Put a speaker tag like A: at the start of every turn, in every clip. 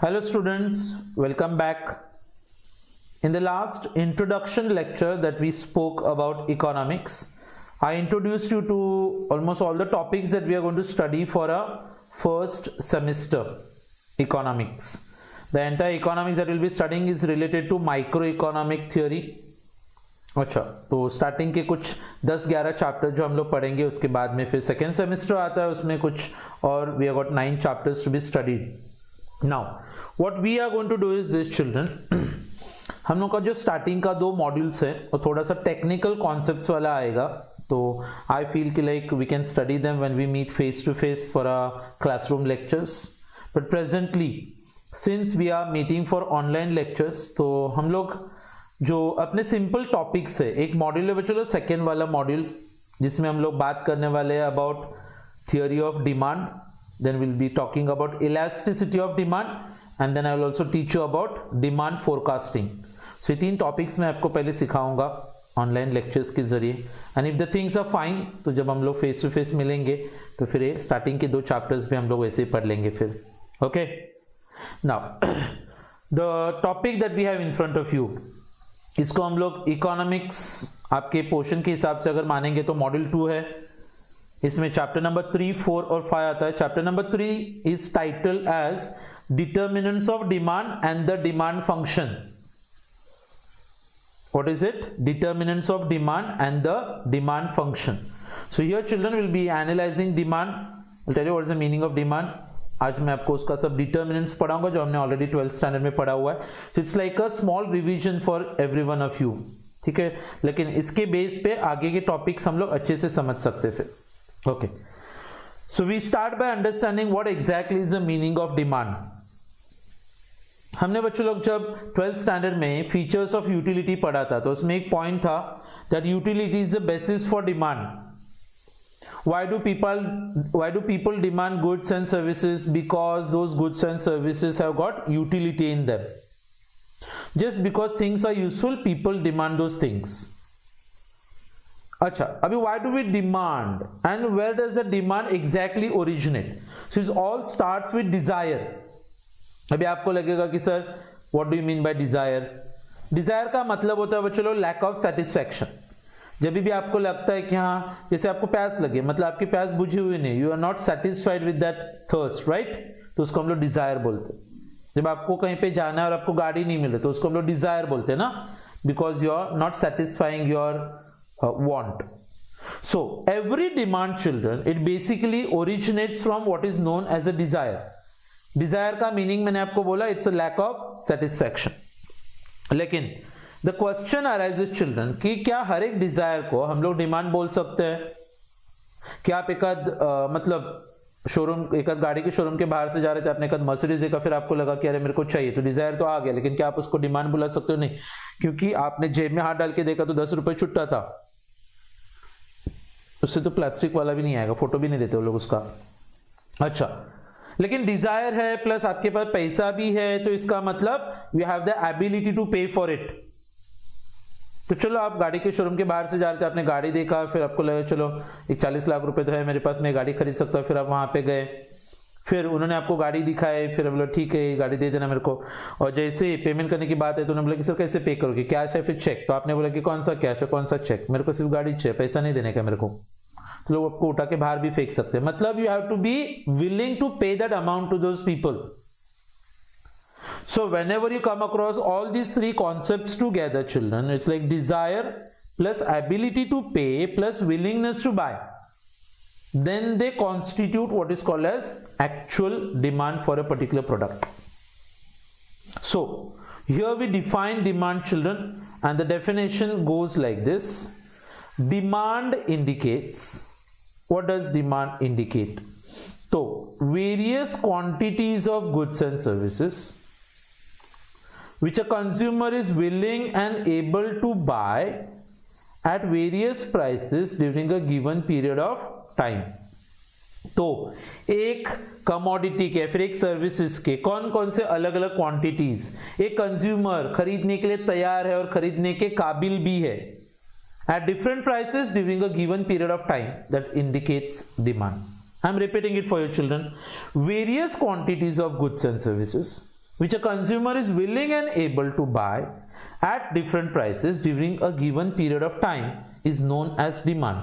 A: Hello students, welcome back. In the last introduction lecture that we spoke about economics, I introduced you to almost all the topics that we are going to study for a first semester economics. The entire economics that we'll be studying is related to microeconomic theory. अच्छा, तो starting के कुछ 10-11 chapter जो हम लोग पढ़ेंगे, उसके बाद में फिर सेकेंड सेमेस्टर आता है, उसमें कुछ और we have got 9 chapters to be studied. Now what we are going to do is this children, हम लोग का जो स्टार्टिंग का 2 मॉड्यूल्स है वो थोड़ा सा टेक्निकल कॉन्सेप्ट्स वाला आएगा. तो आई फील कि like we can study them when we meet face to face for a classroom lectures, but presently since we are meeting for online lectures, तो हम लोग जो अपने सिंपल टॉपिक्स है, एक मॉड्यूल है चलो सेकेंड वाला मॉड्यूल जिसमें हम लोग बात करने वाले हैं about theory of demand, then will be talking about elasticity of demand and then I will also teach you about demand forecasting. So ये 3 टॉपिक्स मैं आपको पहले सिखाऊंगा ऑनलाइन लेक्चर्स के जरिए, and if the things are fine तो जब हम लोग फेस टू फेस मिलेंगे तो फिर ये स्टार्टिंग के 2 चैप्टर्स भी हम लोग वैसे ही पढ़ लेंगे फिर. Okay, now the topic that we have in front of you, इसको हम लोग इकोनॉमिक्स आपके पोर्शन के हिसाब से अगर मानेंगे तो मॉड्यूल 2 है. इसमें चैप्टर नंबर 3, 4 और 5 आता है. Chapter number 3 is titled as determinants of demand and the demand function. What is it? Determinants of demand and the demand function. So here children will be analyzing demand. I'll tell you what is the meaning of demand. आज मैं आपको उसका सब determinants पढ़ाऊंगा जो हमने already 12th standard में पढ़ा हुआ है. So it's like a small revision for every one of you, ठीक है, लेकिन इसके बेस पे आगे के टॉपिक्स हम लोग अच्छे से समझ सकते फिर. Okay, so we start by understanding what exactly is the meaning of demand. हमने बच्चों लोग जब 12th स्टैंडर्ड में फीचर्स ऑफ यूटिलिटी पढ़ा था, तो उसमें एक पॉइंट था that utility is the basis for demand. Why do people demand goods and services? Because those goods and services have got utility in them. Just because things are useful, people demand those things. अच्छा, अभी why do we demand and where does the demand exactly originate? So it all starts with desire. अभी आपको लगेगा कि sir what do you mean by desire? Desire का मतलब होता है बच्चों लोग lack of satisfaction. जब भी आपको लगता है कि हाँ, जैसे आपको प्यास लगे, मतलब आपकी प्यास बुझी हुई नहीं, you are not satisfied with that thirst, right, तो उसको हम लोग डिजायर बोलते हैं. जब आपको कहीं पे जाना है और आपको गाड़ी नहीं मिले तो उसको हम लोग डिजायर बोलते हैं ना, because you are not satisfying your want. So every demand children, it basically originates from what is known as a desire. Desire का मीनिंग मैंने आपको बोला, it's a lack of satisfaction. लेकिन द क्वेश्चन अराइजेस चिल्ड्रन कि क्या हर एक Dzire को हम लोग डिमांड बोल सकते हैं? क्या आप एक मतलब शोरूम, एक गाड़ी के शोरूम के बाहर से जा रहे थे, आपने एक मर्सिडीज देखा, फिर आपको लगा कि अरे मेरे को चाहिए, तो डिजायर तो आ गया, लेकिन क्या आप उसको डिमांड बुला सकते हो? नहीं, क्योंकि आपने जेब में हाथ डाल के देखा तो 10 रुपए छुट्टा था, उससे तो प्लास्टिक वाला भी नहीं आएगा, फोटो भी नहीं देते वो लोग उसका. अच्छा, लेकिन डिजायर है प्लस आपके पास पैसा भी है, तो इसका मतलब you have the ability to pay for it. तो चलो आप गाड़ी के शोरूम के बाहर से जा रहे थे, आपने गाड़ी देखा, फिर आपको लगा चलो एक 40 लाख रुपए तो है मेरे पास, मैं गाड़ी खरीद सकता हूँ. फिर आप वहां पे गए, फिर उन्होंने आपको गाड़ी दिखाई, फिर बोला ठीक है गाड़ी दे देना मेरे को, और जैसे पेमेंट करने की बात है तो उन्होंने बोला कि सर कैसे पे करोगे, कैश है फिर चेक? तो आपने बोला कि कौन सा कैश है कौन सा चेक, मेरे को सिर्फ गाड़ी चाहिए, पैसा नहीं देने का मेरे को. तो लोग आपको उठा के बाहर भी फेंक सकते हैं. मतलब you have to be willing to pay that amount to those people. So whenever you come across all these 3 concepts together children, it's like desire plus ability to pay plus willingness to buy, then they constitute what is called as actual demand for a particular product. So here we define demand children, and the definition goes like this. Demand indicates, what does demand indicate? So various quantities of goods and services which a consumer is willing and able to buy at various prices during a given period of time. तो एक commodity के फिर एक services के कौन कौन से अलग अलग क्वांटिटीज एक कंज्यूमर खरीदने के लिए तैयार है और खरीदने के काबिल भी है at different prices during a given period of time, that indicates demand. I am repeating it for your children. Various quantities of goods and services which a consumer is willing and able to buy at different prices during a given period of time is known as demand.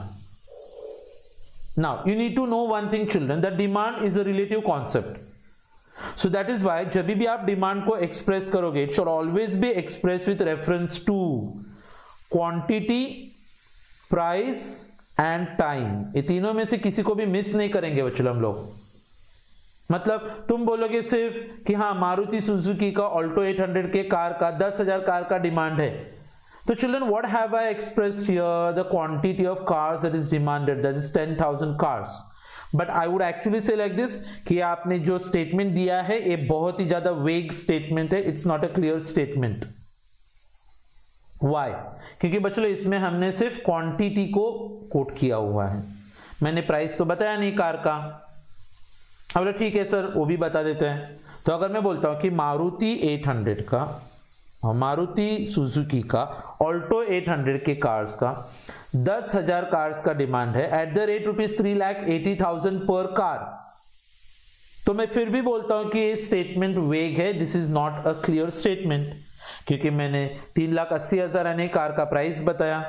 A: Now you need to know one thing children, that demand is a relative concept. So that is why जब भी आप demand को express करोगे, it should always be expressed with reference to quantity, price and time. ये तीनों में से किसी को भी मिस नहीं करेंगे बच्चों हम लोग। मतलब तुम बोलोगे सिर्फ कि हाँ मारुति सुजुकी का ऑल्टो 800 के कार का 10,000 कार का डिमांड है, तो children what have I expressed here, the quantity of cars that is demanded, that is 10,000 cars. But I would actually से लाइक दिस कि आपने जो स्टेटमेंट दिया है ये बहुत ही ज्यादा वेग स्टेटमेंट है, it's not a clear statement. Why? क्योंकि बच्चों इसमें हमने सिर्फ क्वांटिटी को कोट किया हुआ है, मैंने प्राइस तो बताया नहीं कार का। अब बोले ठीक है सर वो भी बता देते हैं। तो अगर मैं बोलता हूं कि मारुति 800 का और मारुति सुजुकी का ऑल्टो 800 के कार्स का 10,000 कार्स का डिमांड है एट द रेट ₹3,80,000 पर कार, तो मैं फिर भी बोलता हूं कि ये स्टेटमेंट वेग है, this is not a clear statement, क्योंकि मैंने 3,80,000 यानी कार का प्राइस बताया,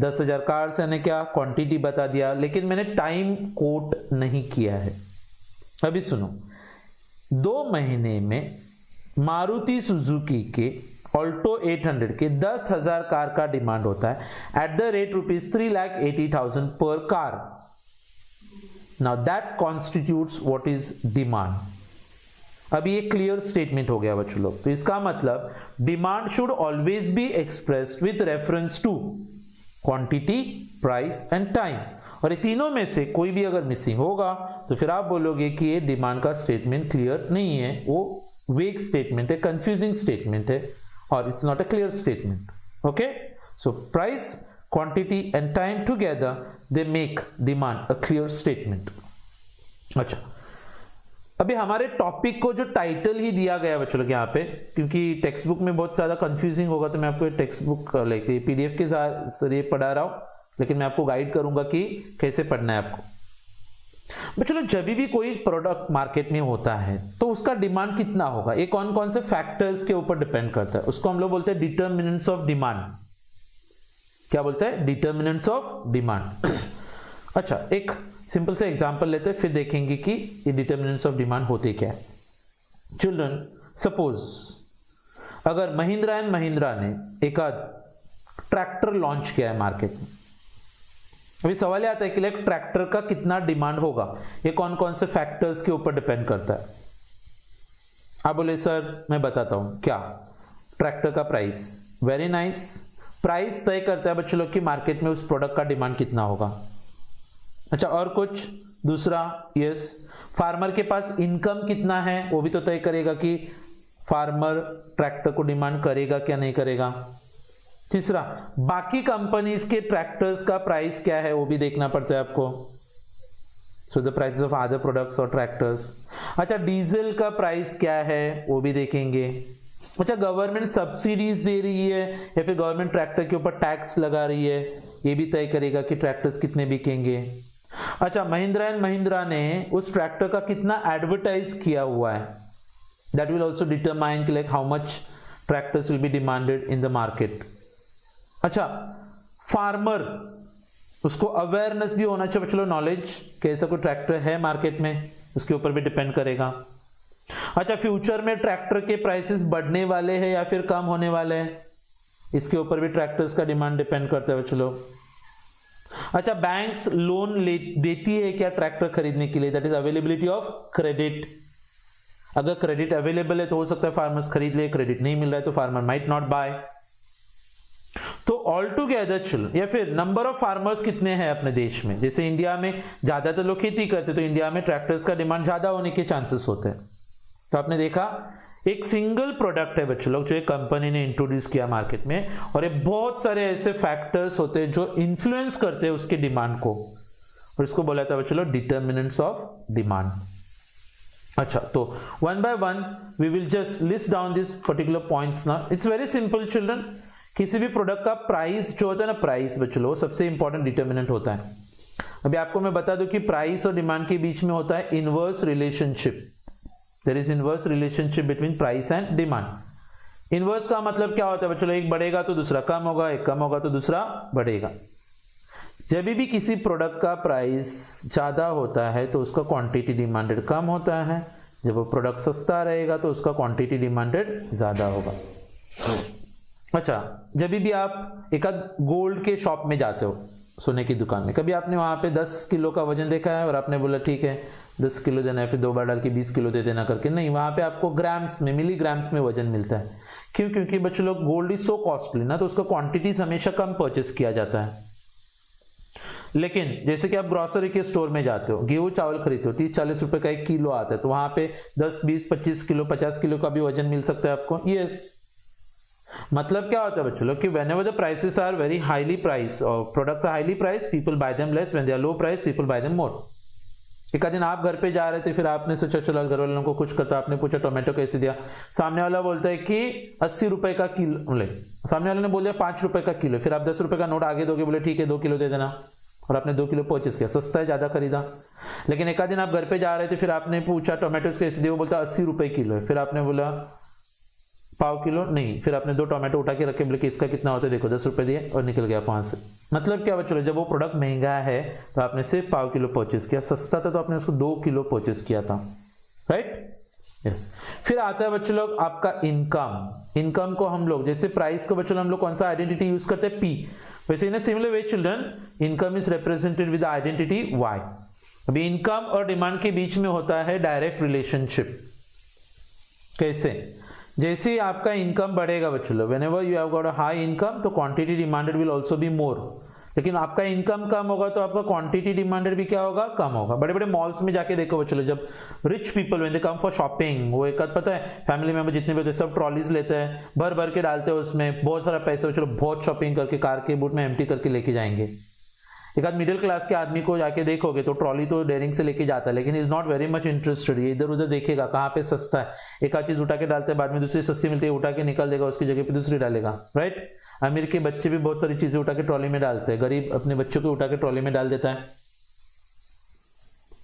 A: 10,000 कार्स यानी क्या क्वांटिटी बता दिया, लेकिन मैंने टाइम कोट नहीं किया है। अभी सुनो, 2 महीने में मारुति सुजुकी के ऑल्टो 800 के 10,000 कार का डिमांड होता है एट द रेट ₹3,80,000 पर car. Now that constitutes what is demand. अभी ये क्लियर स्टेटमेंट हो गया बच्चों लोग। तो इसका मतलब demand should always be expressed with reference to quantity, price and time, और ये तीनों में से कोई भी अगर मिसिंग होगा तो फिर आप बोलोगे कि ये डिमांड का स्टेटमेंट क्लियर नहीं है, वो वेग स्टेटमेंट है, कंफ्यूजिंग स्टेटमेंट है, और it's not a clear statement. Okay, so price, quantity and time together they make demand a clear statement. अच्छा, अभी हमारे टॉपिक को जो टाइटल ही दिया गया बच्चों लोग यहाँ पे, क्योंकि टेक्स्ट बुक में बहुत ज्यादा कंफ्यूजिंग होगा तो मैं आपको टेक्स्ट बुक लेके PDF के जरिए पढ़ा रहा हूं, लेकिन मैं आपको गाइड करूंगा कि कैसे पढ़ना है आपको। बच्चों लोग जब भी कोई प्रोडक्ट मार्केट में होता है तो उसका डिमांड कितना होगा, ये कौन कौन से फैक्टर्स के ऊपर डिपेंड करता है, उसको हम लोग बोलते हैं डिटर्मिनेंट्स ऑफ डिमांड। क्या बोलते हैं? Determinants of demand. अच्छा, एक सिंपल से एग्जांपल लेते हैं, फिर देखेंगे कि ये डिटर्मिनेंट्स ऑफ डिमांड होते क्या है। चिल्ड्रन, सपोज अगर महिंद्रा एंड महिंद्रा ने एक ट्रैक्टर लॉन्च किया है मार्केट में, अभी सवाल आता है कि लाइक ट्रैक्टर का कितना डिमांड होगा, ये कौन कौन से फैक्टर्स के ऊपर डिपेंड करता है। आप बोले सर मैं बताता हूं, क्या? ट्रैक्टर का प्राइस, वेरी नाइस। प्राइस तय करता है बच्चों लोग कि मार्केट में उस प्रोडक्ट का डिमांड कितना होगा। अच्छा, और कुछ दूसरा? यस, फार्मर के पास इनकम कितना है वो भी तो तय करेगा कि फार्मर ट्रैक्टर को डिमांड करेगा क्या नहीं करेगा। तीसरा, बाकी कंपनीज के ट्रैक्टर्स का प्राइस क्या है वो भी देखना पड़ता है आपको, so the prices of other products और ट्रैक्टर्स। अच्छा, डीजल का प्राइस क्या है वो भी देखेंगे। अच्छा, गवर्नमेंट सब्सिडीज दे रही है या फिर गवर्नमेंट ट्रैक्टर के ऊपर टैक्स लगा रही है, ये भी तय करेगा कि ट्रैक्टर्स कितने बिकेंगे। अच्छा, महिंद्रा एंड महिंद्रा ने उस ट्रैक्टर का कितना एडवर्टाइज किया हुआ है, दैट विल ऑल्सो डिटरमाइन कि like how much tractors will be demanded in the market. अच्छा, फार्मर, उसको अवेयरनेस भी होना चाहिए बच्चों, नॉलेज कि ऐसा कोई ट्रैक्टर है मार्केट में, उसके ऊपर भी डिपेंड करेगा। अच्छा, फ्यूचर में ट्रैक्टर के प्राइसेस बढ़ने वाले हैं या फिर कम होने वाले हैं, इसके ऊपर भी ट्रैक्टर्स का डिमांड डिपेंड करता है बच्चों। अच्छा, बैंक्स लोन देती है क्या ट्रैक्टर खरीदने के लिए, that is availability of credit. अगर क्रेडिट अवेलेबल है तो हो सकता है फार्मर्स खरीद ले, क्रेडिट नहीं मिल रहा है तो फार्मर माइट नॉट बाय। तो ऑल टुगेदर चिल्ड्रन, या फिर नंबर ऑफ फार्मर्स कितने हैं अपने देश में, जैसे इंडिया में ज्यादातर लोग खेती करते तो इंडिया में ट्रैक्टर्स का डिमांड ज्यादा होने के चांसेस होते हैं। तो आपने देखा एक सिंगल प्रोडक्ट है बच्चों लोग जो एक कंपनी ने इंट्रोड्यूस किया मार्केट में, और ये बहुत सारे ऐसे फैक्टर्स होते हैं जो इन्फ्लुएंस करते हैं उसके डिमांड को, और इसको बोला था बच्चों लोग डिटर्मिनेंट्स ऑफ डिमांड। अच्छा, तो one by one we will just list down this particular points ना। इट्स वेरी सिंपल चिल्ड्रन, किसी भी प्रोडक्ट का प्राइस जो होता है ना, प्राइस बच्चों लोग सबसे इंपॉर्टेंट डिटर्मिनेंट होता है। अभी आपको मैं बता दूं कि प्राइस और डिमांड के बीच में होता है inverse relationship. There is inverse relationship between price and demand. Inverse का मतलब क्या होता है बच्चों, एक बढ़ेगा तो दूसरा कम होगा, एक कम होगा तो दूसरा बढ़ेगा। जब भी किसी प्रोडक्ट का प्राइस ज्यादा होता है तो उसका क्वांटिटी डिमांडेड कम होता है, जब वो प्रोडक्ट सस्ता रहेगा तो उसका क्वांटिटी डिमांडेड ज्यादा होगा। अच्छा, जब भी आप एक गोल्ड के शॉप में जाते हो, सोने की दुकान में, कभी आपने वहां पे 10 किलो का वजन देखा है और आपने बोला ठीक है 10 किलो देना है, फिर 2 बार डाल के 20 किलो दे देना करके? नहीं, वहां पे आपको ग्राम्स में, मिलीग्राम्स में वजन मिलता है। क्यों? क्योंकि बच्चों लोग गोल्ड इज सो कॉस्टली ना, तो उसका क्वांटिटीज हमेशा कम परचेस किया जाता है। लेकिन जैसे कि आप ग्रोसरी के स्टोर में जाते हो, गेहूं चावल खरीदते हो, 30-40 रुपए का 1 किलो आता है, तो वहां पे 10, 20, 25 किलो, 50 किलो का भी वजन मिल सकता है आपको। यस, मतलब क्या होता है बच्चों लोग कि whenever the prices are very highly priced or products are highly priced, people buy them less, when they are low priced, people buy them more। एक दिन आप घर पे जा रहे थे, फिर आपने सोचा चलो घर वालों को खुश करता, आपने पूछा टोमेटो कैसे दिया, सामने वाला बोलता है कि 80 रुपए का किलो, ले सामने वाले ने बोल दिया 5 रुपए का किलो, फिर आप 10 रुपए का नोट आगे दोगे, बोले ठीक है 2 किलो दे देना, और आपने 2 किलो परचेस किया, सस्ता है, ज्यादा खरीदा। लेकिन एक दिन आप घर पे जा रहे थे, फिर आपने पूछा टोमेटोज कैसे दिए, वो बोलता 80 रुपए किलो है, फिर आपने बोला पाव किलो नहीं, फिर आपने 2 टोमेटो उठा के रखे, बोले कि इसका कितना होता है, देखो 10 रुपए दिए और निकल गया 5 से। मतलब क्या बच्चों, जब वो प्रोडक्ट महंगा है तो आपने सिर्फ पाव किलो परचेस किया, सस्ता था तो आपने उसको 2 किलो परचेस किया था, राइट? यस। फिर आता है बच्चों लोग आपका इनकम। इनकम को हम लोग, जैसे प्राइस को बच्चों हम लोग कौन सा आइडेंटिटी यूज करते हैं? पी। वैसे in a similar way children, income is represented with identity Y. अभी इनकम और डिमांड के बीच में होता है डायरेक्ट रिलेशनशिप। कैसे? जैसे ही आपका इनकम बढ़ेगा बच्चों लोग, whenever you have got a high income, तो quantity demanded will also be more. लेकिन आपका इनकम कम होगा तो आपका क्वांटिटी डिमांडेड भी क्या होगा? कम होगा। बड़े बड़े मॉल्स में जाके देखो बच्चों लोग, जब rich people when they come for shopping, वो एक पता है फैमिली मेंबर जितने भी होते हैं सब ट्रॉलीज लेते हैं, भर भर के डालते हैं उसमें, बहुत सारा पैसा बच्चों लोग बहुत शॉपिंग करके कार के बूट में एम्प्टी करके लेके जाएंगे। एक आध मिडिल क्लास के आदमी को जाके देखोगे तो ट्रॉली तो डेयरिंग से लेके जाता है, लेकिन is not very much interested. ये इधर उधर देखेगा कहाँ पे सस्ता है, एक आध चीज उठा के डालता है, बाद में दूसरी सस्ती मिलती है उठा के निकाल देगा, उसकी जगह पे दूसरी डालेगा, राइट? अमीर के बच्चे भी बहुत सारी चीजें उठा के ट्रॉली में डालते हैं, गरीब अपने बच्चों को उठा के ट्रॉली में डाल देता है।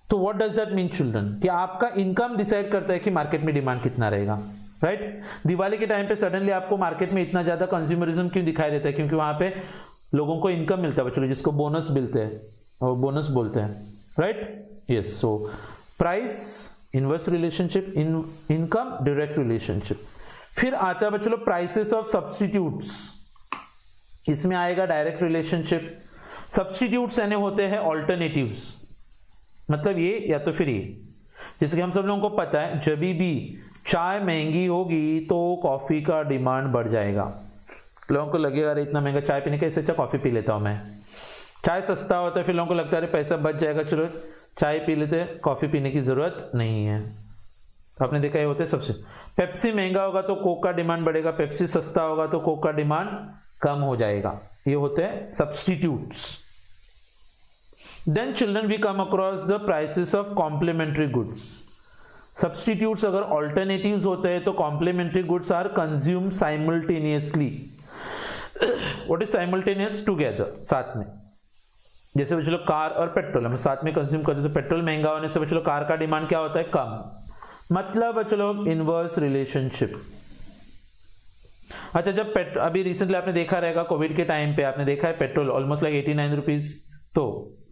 A: तो what does that mean children, कि आपका इनकम डिसाइड करता है कि मार्केट में डिमांड कितना रहेगा, राइट? दिवाली के टाइम पे सडनली आपको मार्केट में इतना ज्यादा कंज्यूमरिज्म क्यों दिखाई देता है? क्योंकि वहां पे लोगों को इनकम मिलता है बच्चों, जिसको बोनस मिलते हैं और बोनस बोलते हैं, right? Yes. So price inverse relationship, income direct relationship. फिर आता है बच्चों प्राइसेस ऑफ सब्स्टिट्यूट्स, इसमें आएगा डायरेक्ट रिलेशनशिप। सब्स्टिट्यूट्स यानी होते हैं ऑल्टरनेटिव्स, मतलब ये या तो फिर ये। जैसे कि हम सब लोगों को पता है जब भी चाय महंगी होगी तो कॉफी का डिमांड बढ़ जाएगा। लोगों को लगेगा अरे इतना महंगा चाय पीने का, इससे अच्छा कॉफी पी लेता हूं मैं। चाय सस्ता होता है, फिर लोगों को लगता है अरे पैसा बच जाएगा, चलो चाय पी लेते, कॉफी पीने की जरूरत नहीं है। तो आपने देखा ये होते सबसे। पेप्सी महंगा होगा तो कोक का डिमांड बढ़ेगा, पेप्सी सस्ता होगा तो कोक का डिमांड कम हो जाएगा। ये होते हैं substitutes. Then children we come across the prices of complementary goods. Substitutes अगर ऑल्टरनेटिव्स होते हैं तो complementary goods are consume simultaneously. What is simultaneous? Together, साथ में। जैसे बच्चों कार और पेट्रोल हम साथ में कंज्यूम करते हैं, तो पेट्रोल महंगा होने से बच्चों कार का डिमांड क्या होता है? कम। मतलब बच्चों लोग इनवर्स रिलेशनशिप। अच्छा, जब अभी रिसेंटली आपने देखा रहेगा कोविड के टाइम पे आपने देखा है पेट्रोल ऑलमोस्ट लाइक 89 रुपीज, तो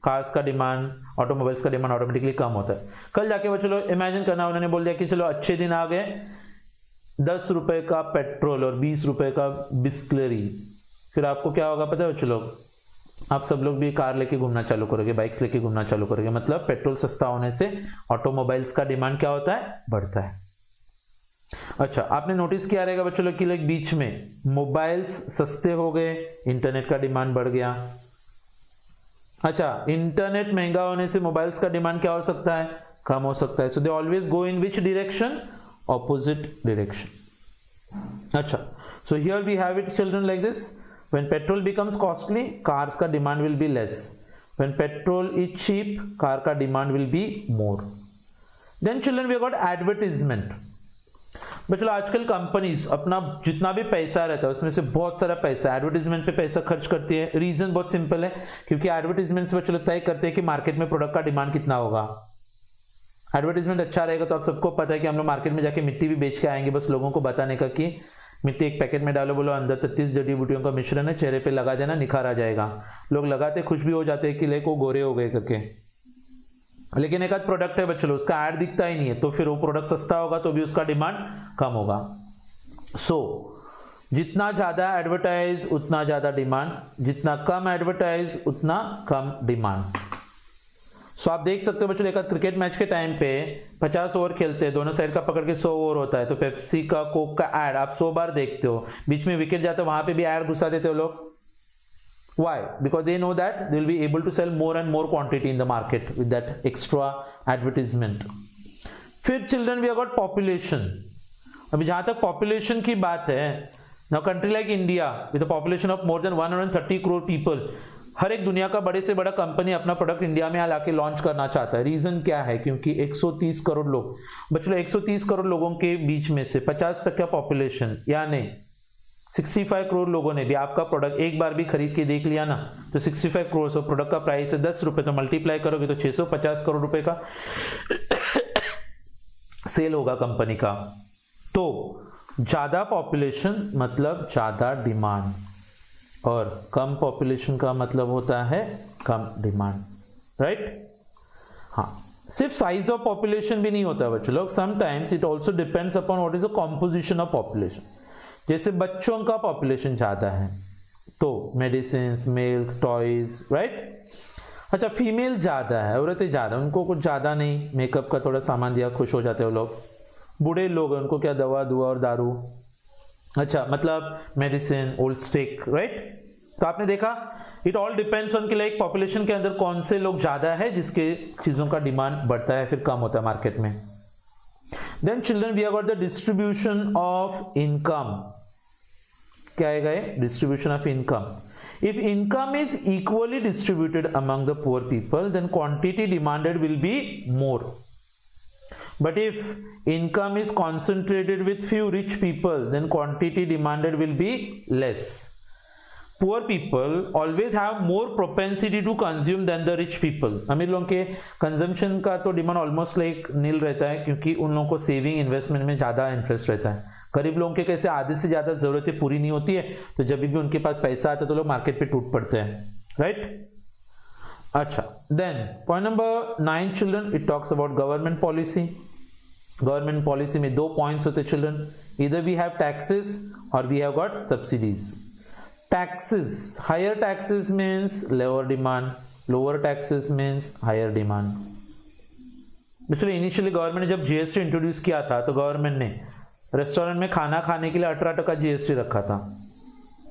A: कार्स का डिमांड, ऑटोमोबाइल्स का डिमांड ऑटोमेटिकली कम होता है। कल जाके बच्चों लोग इमेजिन करना, उन्होंने बोल दिया कि चलो अच्छे दिन आ गए, 10 रुपए का पेट्रोल और 20 रुपए का बिस्लरी। फिर आपको क्या होगा पता है बच्चों लोग? आप सब लोग भी कार लेके घूमना चालू करोगे, बाइक्स लेके घूमना चालू करोगे। मतलब पेट्रोल सस्ता होने से ऑटोमोबाइल्स का डिमांड क्या होता है? बढ़ता है। अच्छा, आपने नोटिस किया रहेगा बच्चों लोग कि लाइक बीच में मोबाइल्स सस्ते हो गए, इंटरनेट का डिमांड बढ़ गया। अच्छा, इंटरनेट महंगा होने से मोबाइल्स का डिमांड क्या हो सकता है? कम हो सकता है। So they always go in which direction? Opposite direction. अच्छा, so here we have it children like this. When petrol becomes costly, cars का demand will be less. When petrol is cheap, car का demand will be more. Then children we got advertisement. बच्चों आजकल companies अपना जितना भी पैसा रहता है उसमें से बहुत सारा पैसा एडवर्टीजमेंट पे पैसा खर्च करती है। रीजन बहुत सिंपल है, क्योंकि एडवर्टीजमेंट से बच्चों तय करते हैं कि मार्केट में प्रोडक्ट का डिमांड कितना होगा। एडवर्टाइजमेंट अच्छा रहेगा तो आप सबको पता है कि हम लोग मार्केट में जाके मिट्टी भी बेच के आएंगे, बस लोगों को बताने का कि मिट्टी एक पैकेट में डालो, बोलो अंदर 33 जड़ी बूटियों का मिश्रण है, चेहरे पे लगा देना, निखार आ जाएगा। लोग लगाते खुश भी हो जाते हैं कि लाइक वो गोरे हो गए करके। लेकिन एक आध प्रोडक्ट है बच्चों, उसका ऐड दिखता ही नहीं है, तो फिर वो प्रोडक्ट सस्ता होगा तो भी उसका डिमांड कम होगा। सो जितना ज्यादा एडवर्टाइज उतना ज्यादा डिमांड, जितना कम एडवर्टाइज उतना कम डिमांड। सो आप देख सकते हो बच्चों, एक क्रिकेट मैच के टाइम पे 50 ओवर खेलते हैं, दोनों साइड का पकड़ के 100 ओवर होता है, तो पेप्सी का, कोक का ऐड आप 100 बार देखते हो, बीच में विकेट जाता है वहां पे भी ऐड घुसा देते हो लोग। Why? Because they know that they will be able to sell more and more quantity in the market with that extra advertisement. फिर children we have got population. अभी जहां तक population की बात है, now country like India with a population of more than 130 crore people, हर एक दुनिया का बड़े से बड़ा कंपनी अपना प्रोडक्ट इंडिया में लाके लॉन्च करना चाहता है। रीजन क्या है? क्योंकि 130 करोड़ लोग, बच्चों 130 करोड़ लोगों के बीच में से 50% पॉपुलेशन यानी 65 करोड़ लोगों ने भी आपका प्रोडक्ट एक बार भी खरीद के देख लिया ना, तो 65 करोड़ से प्रोडक्ट का प्राइस है 10 रुपए, तो मल्टीप्लाई करोगे तो 650 करोड़ रुपए का सेल होगा कंपनी का। तो ज्यादा पॉपुलेशन मतलब ज्यादा डिमांड, और कम पॉपुलेशन का मतलब होता है कम डिमांड, राइट? हाँ, सिर्फ साइज ऑफ पॉपुलेशन भी नहीं होता है बच्चों लोग, sometimes it also depends upon what is the composition of population. जैसे बच्चों का पॉपुलेशन ज्यादा है तो मेडिसिन, मिल्क, टॉयज, राइट? अच्छा, फीमेल ज्यादा है, औरतें ज्यादा, उनको कुछ ज्यादा नहीं, मेकअप का थोड़ा सामान दिया खुश हो जाते हो लोग। बूढ़े लोग उनको क्या, दवा दुआ और दारू, अच्छा मतलब मेडिसिन, ओल्ड स्टिक, राइट? तो आपने देखा इट ऑल डिपेंड्स ऑन कि लाइक पॉपुलेशन के अंदर कौन से लोग ज्यादा है जिसके चीजों का डिमांड बढ़ता है फिर कम होता है मार्केट में। Then children we have got the distribution of income. क्या आएगा? Distribution of income. If income is equally distributed among the poor people then quantity demanded will be more, but if income is concentrated with few rich people then quantity demanded will be less. Poor people always have more propensity to consume than the rich people. अमीर लोगों के consumption का तो demand almost like नील रहता है, क्योंकि उन लोगों को सेविंग इन्वेस्टमेंट में ज्यादा इंटरेस्ट रहता है। गरीब लोगों के कैसे आधे से ज्यादा जरूरतें पूरी नहीं होती है, तो जब भी उनके पास पैसा आता है तो लोग मार्केट पे टूट पड़ते हैं, राइट? अच्छा, then point number 9 children, it talks about government policy. Government policy में 2 पॉइंट्स होते चिल्ड्रन, इधर वी हैव टैक्सेस और we have got subsidies. Taxes, higher taxes means lower demand, lower taxes means higher demand. Actually initially government ने जब GST introduce किया था तो government ने रेस्टोरेंट में खाना खाने के लिए 18% जीएसटी रखा था।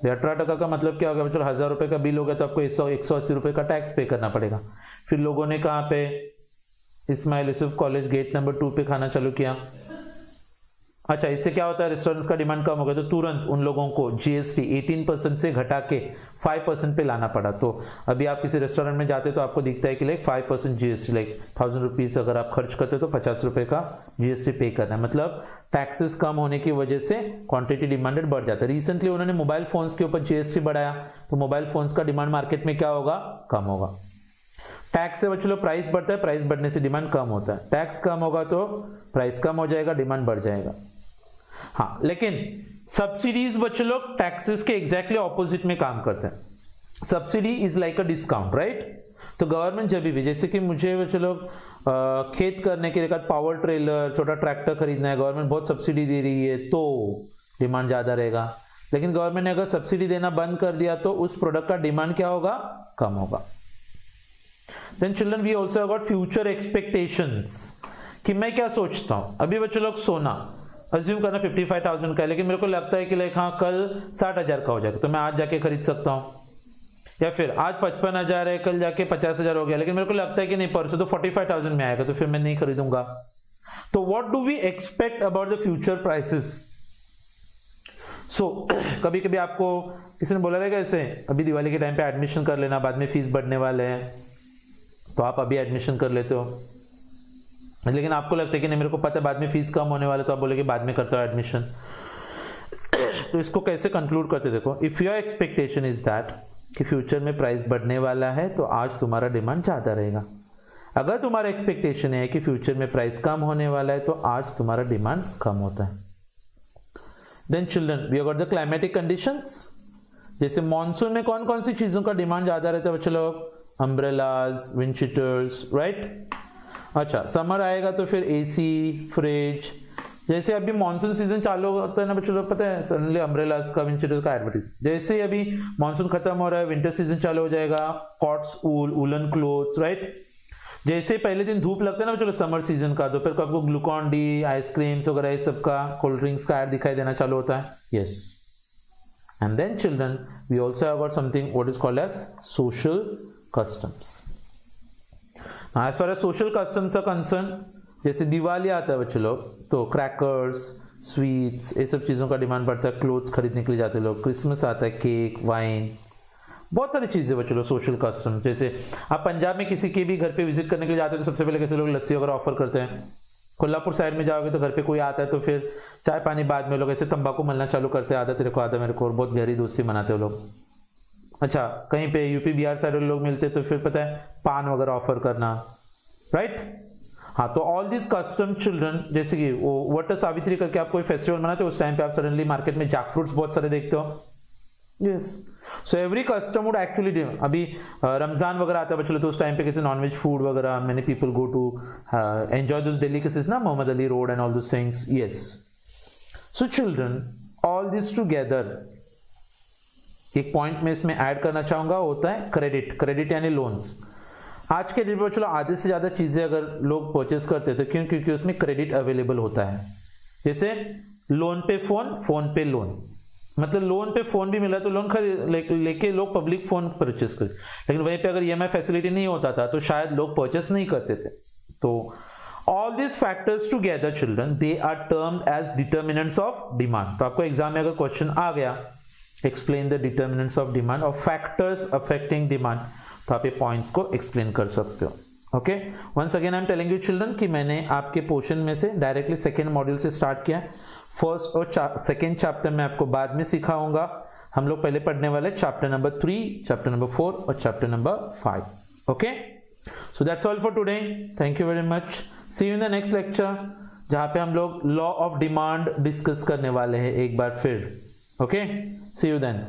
A: 18% का मतलब क्या होगा बच्चों? 1000 रुपए का बिल हो गया तो आपको 180 रुपए का टैक्स पे करना पड़ेगा। फिर लोगों ने कहाँ पे, Ismail Yusuf college gate number 2 पे खाना चालू किया। अच्छा, इससे क्या होता है? रेस्टोरेंट्स का डिमांड कम हो गया तो तुरंत उन लोगों को जीएसटी 18% से घटा के 5% पे लाना पड़ा। तो अभी आप किसी रेस्टोरेंट में जाते तो आपको दिखता है कि लाइक 5% जीएसटी, लाइक 1000 रुपीज अगर आप खर्च करते तो 50 रुपए का जीएसटी पे करना है। मतलब टैक्सेस कम होने की वजह से क्वांटिटी डिमांडेड बढ़ जाता है। रिसेंटली उन्होंने मोबाइल फोन्स के ऊपर जीएसटी बढ़ाया तो मोबाइल फोन्स का डिमांड मार्केट में क्या होगा? कम होगा। टैक्स से बच्चों प्राइस बढ़ता है, प्राइस बढ़ने से डिमांड कम होता है। टैक्स कम होगा तो प्राइस कम हो जाएगा, डिमांड बढ़ जाएगा। हाँ, लेकिन सब्सिडीज बच्चों लोग टैक्सेस के एग्जैक्टली ऑपोजिट में काम करते हैं। Subsidy is like a discount, right? तो गवर्नमेंट जब भी, जैसे कि मुझे बच्चों लोग खेत करने के लिए पावर ट्रेलर, छोटा ट्रैक्टर खरीदना है, गवर्नमेंट बहुत सब्सिडी दे रही है तो डिमांड ज्यादा रहेगा। लेकिन गवर्नमेंट ने अगर सब्सिडी देना बंद कर दिया तो उस प्रोडक्ट का डिमांड क्या होगा? कम होगा। Then children we also have got future expectations कि मैं क्या सोचता हूं। अभी बच्चों लोग सोना अज्यूम करना 55,000 का है, लेकिन मेरे को लगता है कि लाइक हाँ कल 60,000 का हो जाएगा तो मैं आज जाके खरीद सकता हूं, या फिर आज 55,000 है कल जाके 50,000 हो गया, लेकिन मेरे को लगता है कि नहीं परसों तो 45,000 में आएगा तो फिर मैं नहीं खरीदूंगा। तो what do we expect about the future prices? So कभी कभी आपको किसी ने बोला रहेगा ऐसे अभी दिवाली के टाइम पे एडमिशन कर लेना, बाद में फीस बढ़ने वाले हैं तो आप अभी एडमिशन कर लेते हो, लेकिन आपको लगता है कि नहीं मेरे को पता है बाद में फीस कम होने वाले तो आप बोलेगे बाद में करता हूं एडमिशन। तो इसको कैसे कंक्लूड करते? देखो, if your expectation is that कि फ्यूचर में प्राइस बढ़ने वाला है तो आज तुम्हारा डिमांड ज्यादा रहेगा, अगर तुम्हारा एक्सपेक्टेशन है कि फ्यूचर में प्राइस कम होने वाला है तो आज तुम्हारा डिमांड कम होता है। Then children we got the climatic conditions. जैसे मॉनसून में कौन कौन सी चीजों का डिमांड ज्यादा रहता है बच्चे लोग? Umbrellas, wind sheeters, right. अच्छा, समर आएगा तो फिर एसी, फ्रिज। जैसे अभी मॉनसून सीजन चालू होता है ना बच्चों लोग, पता है सडनली अम्ब्रेलाज का, विंड शीटर्स का एडवर्टाइज। जैसे ही अभी मॉनसून खत्म हो रहा है, विंटर सीजन चालू हो जाएगा, कॉट्स, वूलन क्लोथ्स, राइट। जैसे पहले दिन धूप लगता है ना बच्चों समर सीजन का, दोपहर को आपको ग्लूकॉन डी, आइसक्रीम्स वगैरह ये सब का, कोल्ड ड्रिंक्स का ऐड दिखाई देना चालू होता है। Yes, and then children we also have got something what is called as social customs. As far as social customs are concern, जैसे दिवाली आता है बच्चे लोग तो क्रैकर्स, स्वीट्स, ये सब चीज़ों का डिमांड बढ़ता है, क्लोथ्स खरीदने के लिए जाते हैं लोग। क्रिसमस आता है, केक, वाइन, बहुत सारी चीज़ें बच्चे लोग सोशल कस्टम। जैसे आप पंजाब में किसी के भी घर पे विजिट करने के लिए जाते हैं तो सबसे पहले कैसे लोग लस्सी वगैरह ऑफर करते हैं। कोल्हापुर साइड में जाओगे तो घर पे कोई आता है तो फिर चाय पानी बाद में लोग ऐसे तंबाकू मलना चालू करते हैं, आधा तेरे को आधा मेरे को, और बहुत गहरी दोस्ती मनाते हैं लोग। अच्छा, कहीं पे यूपी बिहार साइड वाले लोग मिलते तो फिर पता है पान वगैरह ऑफर करना, राइट। हाँ, तो ऑल दिस कस्टम चिल्ड्रन, जैसे कि वो वट सावित्री करके आप कोई फेस्टिवल मनाते हो, उस टाइम पे आप सडनली मार्केट में जैक फ्रूट्स बहुत सारे देखते हो। Yes, so every custom would actually, अभी रमजान वगैरह आता है बच्चों तो उस टाइम पे कैसे नॉनवेज फूड वगैरह, many people go to enjoy those delicacies ना, Mohammed Ali road and all those things. Yes, so children all this together, एक पॉइंट में इसमें ऐड करना चाहूंगा, होता है क्रेडिट। क्रेडिट यानी लोन्स। आज के डेट में चलो आधे से ज्यादा चीजें अगर लोग परचेस करते थे, क्यों? क्योंकि उसमें क्रेडिट अवेलेबल होता है। जैसे लोन पे फोन, फोन पे लोन, मतलब लोन पे फोन भी मिला तो लोन लेके लोग पब्लिक फोन परचेस कर, लेकिन वहीं पे अगर ईएमआई फैसिलिटी नहीं होता था तो शायद लोग परचेस नहीं करते थे। तो all this factors together children, they are termed as determinants of demand. तो आपको एग्जाम में अगर क्वेश्चन आ गया, explain the determinants of demand और फैक्टर्स अफेक्टिंग डिमांड, तो आप ये पॉइंट्स को एक्सप्लेन कर सकते हो। Okay, once again I am telling you children कि मैंने आपके पोर्शन में से डायरेक्टली सेकेंड मॉड्यूल से स्टार्ट किया। फर्स्ट और सेकेंड चैप्टर में आपको बाद में सिखाऊंगा। हम लोग पहले पढ़ने वाले चैप्टर नंबर 3, चैप्टर नंबर 4 और chapter number 5। Okay, so that's all for today. Thank you very much. See you in the next lecture, जहां पे हम लोग लॉ ऑफ डिमांड डिस्कस करने वाले हैं एक बार फिर। Okay, see you then.